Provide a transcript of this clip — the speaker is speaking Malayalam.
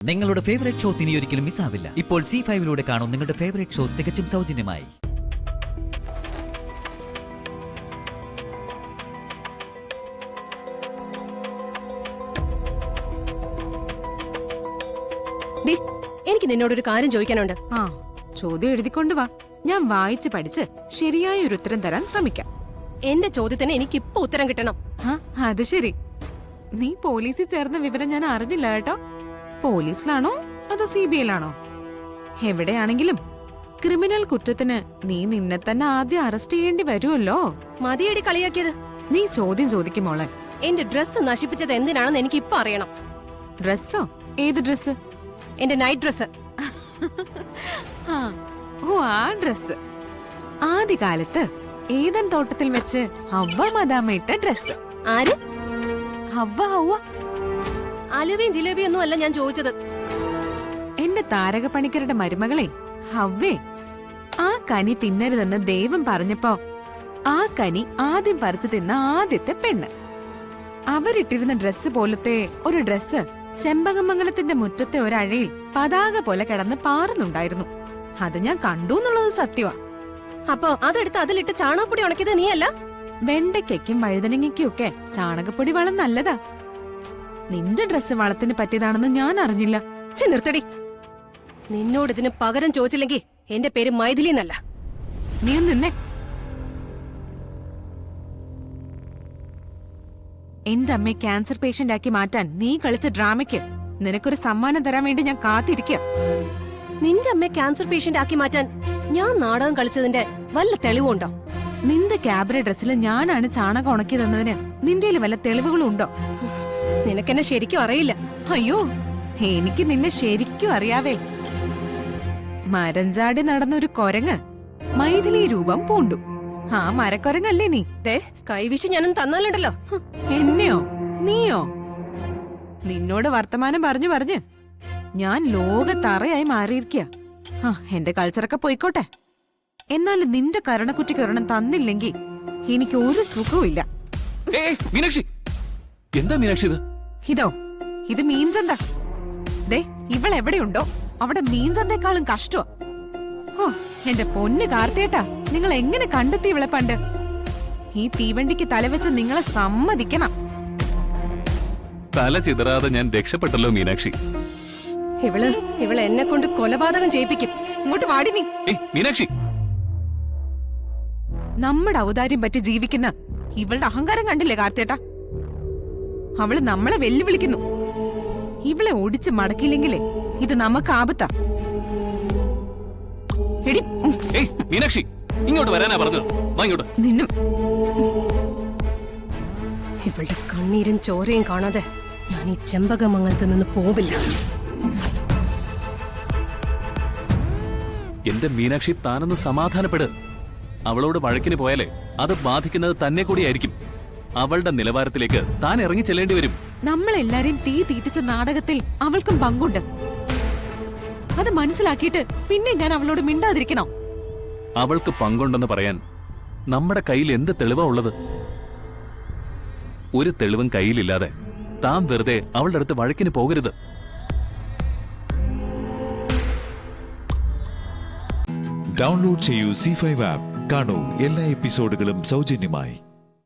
നിങ്ങളുടെ ഫേവറേറ്റ് ഷോസ് ഇനി ഒരിക്കലും മിസ്സാവില്ല. ഇപ്പോൾ C5-ലൂടെ കാണും നിങ്ങളുടെ ഫേവറേറ്റ് ഷോസ് തികച്ചും സൗജന്യമായി. എനിക്ക് നിന്നോടൊരു കാര്യം ചോദിക്കാനുണ്ട്. ചോദ്യം എഴുതിക്കൊണ്ട് വാ, ഞാൻ വായിച്ച് പഠിച്ച് ശരിയായ ഒരു ഉത്തരം തരാൻ ശ്രമിക്കാം. എന്റെ ചോദ്യത്തിന് എനിക്ക് ഇപ്പൊ ഉത്തരം കിട്ടണം. അത് ശരി, നീ പോലീസിൽ ചേർന്ന വിവരം ഞാൻ അറിഞ്ഞില്ല കേട്ടോ. പോലീസിലാണോ അതോ CBI-ലാണോ? എവിടെയാണെങ്കിലും ക്രിമിനൽ കുറ്റത്തിന് നീ നിന്നെ തന്നെ ആദ്യം അറസ്റ്റ് ചെയ്യേണ്ടി വരുമല്ലോ. മതിയടി കളിയാക്കിയത്. നീ ചോദ്യം ചോദിക്കും മോളെ. എന്റെ ഡ്രസ്സ് നശിപ്പിച്ചത് എന്തിനാണെന്ന് എനിക്ക് ഇപ്പൊ അറിയണം. ഡ്രസ്സോ? ഏത് ഡ്രസ്സ്? എന്റെ നൈറ്റ് ഡ്രസ്സ്. ആ ഡ്രസ്സ് ആദ്യകാലത്ത് ഏതൻ തോട്ടത്തിൽ വെച്ച് ഹവ്വ മദാമ ഇട്ട ഡ്രസ്സ്. ആര്? ഹവ്വ. അലുവയും ജിലേബിയും ഒന്നും അല്ല ഞാൻ ചോദിച്ചത്. എന്റെ താരകപ്പണിക്കരുടെ മരുമകളെ ഹവ്വേ, ആ കനി തിന്നരുതെന്ന് ദൈവം പറഞ്ഞപ്പോ ആ കനി ആദ്യം പറിച്ചു തിന്ന ആദ്യത്തെ പെണ്ണ്. അവരിട്ടിരുന്ന ഡ്രസ്സ് പോലത്തെ ഒരു ഡ്രസ്സ് ചെമ്പകമംഗലത്തിന്റെ മുറ്റത്തെ ഒരഴയിൽ പതാക പോലെ കിടന്ന് പാറുന്നുണ്ടായിരുന്നു. അത് ഞാൻ കണ്ടു എന്നുള്ളത് സത്യമാ. അപ്പൊ അതെടുത്ത് അതിലിട്ട് ചാണകപ്പൊടി ഉണക്കിയത് നീയല്ല? വെണ്ടയ്ക്കും വഴുതനങ്ങയ്ക്കും ഒക്കെ ചാണകപ്പൊടി വളം നല്ലതാ. നിന്റെ ഡ്രസ്സ് വളത്തിന് പറ്റിയതാണെന്ന് ഞാൻ അറിഞ്ഞില്ല. നിർത്തടി. നിന്നോട് ഇതിന് പകരം ചോദിച്ചില്ലെങ്കിൽ എന്റെ പേര് മൈഥിലി എന്നല്ല. നീ നിന്നെ. എന്റെ അമ്മയെ ക്യാൻസർ പേഷ്യന്റ് ആക്കി മാറ്റാൻ നീ കളിച്ച ഡ്രാമയ്ക്ക് നിനക്കൊരു സമ്മാനം തരാൻ വേണ്ടി ഞാൻ കാത്തിരിക്കുക. നിന്റെ അമ്മയെ ക്യാൻസർ പേഷ്യന്റ് ആക്കി മാറ്റാൻ ഞാൻ നാടകം കളിച്ചതിന്റെ വല്ല തെളിവുണ്ടോ? നിന്റെ ക്യാബറ ഡ്രസ്സിൽ ഞാനാണ് ചാണകം ഉണക്കി തന്നതിന് നിന്റെ വല്ല തെളിവുകളും ഉണ്ടോ? നിനക്കെന്നെ ശരിക്കും അറിയില്ല. അയ്യോ, എനിക്ക് നിന്നെ ശരിക്കും അറിയാവേ. മരഞ്ചാടി നടന്നൊരു കൊരങ്ങ് മൈഥിലി രൂപം പൂണ്ടു. ആ മരക്കൊരങ്ങല്ലേ നീ? കൈവിശ് ഞാനും തന്നാലുണ്ടല്ലോ. എന്നെയോ? നീയോ? നിന്നോട് വർത്തമാനം പറഞ്ഞു പറഞ്ഞ് ഞാൻ ലോകത്തറയായി മാറിയിരിക്കുക. എന്റെ കൾച്ചറൊക്കെ പോയിക്കോട്ടെ. എന്നാലും നിന്റെ കരണക്കുറ്റിക്ക് ഒരെണ്ണം തന്നില്ലെങ്കിൽ എനിക്ക് ഒരു സുഖവും ഇല്ല. എന്താ മീനാക്ഷി ഇത്? ഇത് മീൻചന്ത. ഇവളെവിടെയുണ്ടോ അവിടെ മീൻചന്തേക്കാളും കഷ്ടോ. എന്റെ പൊന്ന് കാർത്തേട്ടാ, നിങ്ങൾ എങ്ങനെ കണ്ടെത്തി ഇവളെ പണ്ട്? ഈ തീവണ്ടിക്ക് തലവെച്ച് നിങ്ങളെ സമ്മതിക്കണം. തല ചിതറാതെ ഞാൻ രക്ഷപ്പെട്ടല്ലോ മീനാക്ഷി. ഇവള് എന്നെ കൊണ്ട് കൊലപാതകം ചെയ്യിപ്പിക്കും. ഇങ്ങോട്ട് വാടി നീ. മീനാക്ഷി, നമ്മുടെ ഔദാര്യം പറ്റി ജീവിക്കുന്ന ഇവളുടെ അഹങ്കാരം കണ്ടില്ലേ കാർത്തേട്ടാ? അവള് നമ്മളെ വെല്ലുവിളിക്കുന്നു. ഇവളെ ഓടിച്ച് മടക്കിയില്ലെങ്കിലേ ഇത് നമുക്ക് ആപത്താ. മീനാക്ഷി, ഇങ്ങോട്ട് വരാനാ പറഞ്ഞത്. നിന്നും ഇവളുടെ കണ്ണീരും ചോരയും കാണാതെ ഞാൻ ഈ ചെമ്പകമംഗലത്ത് നിന്ന് പോവില്ല. എന്റെ മീനാക്ഷി, താനൊന്ന് സമാധാനപ്പെട്. അവളോട് വഴക്കിന് പോയാലേ അത് ബാധിക്കുന്നത് തന്നെ കൂടിയായിരിക്കും. അവളുടെ നിലവാരത്തിലേക്ക് താൻ ഇറങ്ങി ചെല്ലേണ്ടി വരും. നമ്മളെല്ലാരെയും തീ തീറ്റിച്ച നാടകത്തിൽ അവൾക്കും പങ്കുണ്ട്. അത് മനസ്സിലാക്കിയിട്ട് പിന്നെ ഞാൻ അവളോട് മിണ്ടാതിരിക്കണോ? അവൾക്ക് പങ്കുണ്ടെന്ന് പറയാൻ നമ്മുടെ കയ്യിൽ എന്ത് തെളിവാ ഉള്ളത്? ഒരു തെളിവും കയ്യിലില്ലാതെ താൻ വെറുതെ അവളുടെ അടുത്ത് വഴക്കിന് പോകരുത്. ഡൗൺലോഡ് ചെയ്യൂ C5 ആപ്പ്. കാണൂ എല്ലാ എപ്പിസോഡുകളും സൗജന്യമായി.